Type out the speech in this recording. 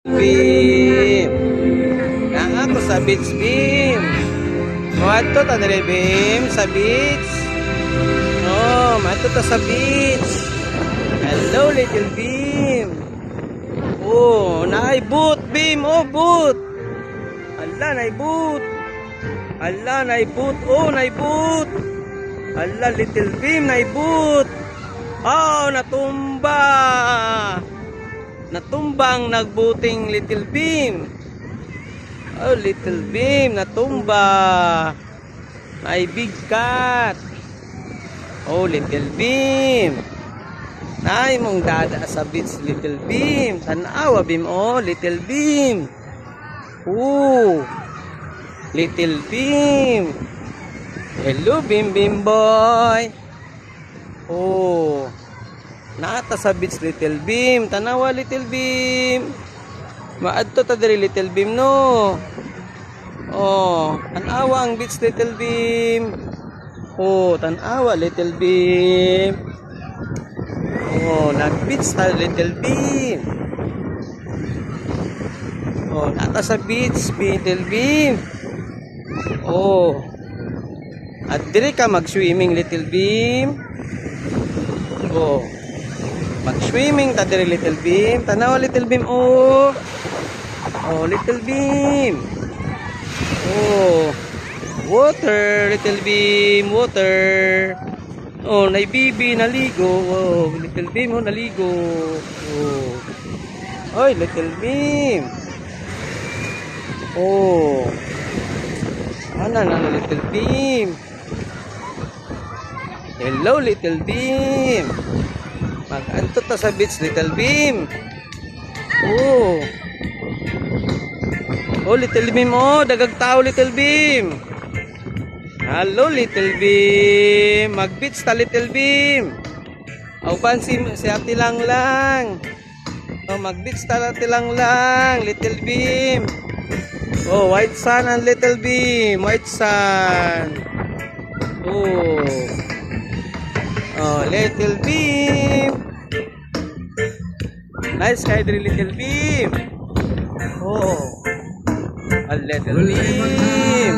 Beam. Naa ko sa beach, Beam. Mato ta dere, Beam, sa beach. Oh, mato ta sa beach. Hello, little Beam. Oh, naay boot, Beam. Oh, boot. Ala, naay boot. Ala, naay boot. Oh, naay boot. Ala, little Beam, naay boot. Oh, natumba. Natumbang nagbuting little Beam. Oh, little Beam, natumba. May big cat. Oh, little Beam. Nay mong dada sa beach, little Beam. Tanawa, Beam. Oh, little Beam. Oh, little Beam. Hello, Beam, Beam boy. Oh, nata sa beach, little Beam. Tanawa, little Beam. Maadto ta diri, little Beam, no. Oh, tanawa ang beach, little Beam. Oh, tanawa, little Beam. Oh, nag-beach ta, little Beam. Oh, nata sa beach, little Beam. Oh, at diri ka mag-swimming, little Beam. Oh, mag-swimming ta diri, little Beam. Tanawa, little Beam. Oh, oh, little Beam. Oh, water, little Beam, water. Oh, naibibi, naligo. Oh, little Beam, oh, naligo. Oh, oy, little Beam. Oh, ana na, little Beam. Hello, little Beam. Mag-antot ta sa beach, little Beam. Oh. Oh, little Beam. Oh, dagag tao, little Beam. Hello, little Beam. Mag-beach ta, little Beam. Auban si Ate Lang Lang. Oh, mag-beach ta, Ate Lang Lang, little Beam. Oh, white sun and little Beam. White sun. Oh. Oh, little Beam. Nice sky, little Beam. Oh, a little Beam.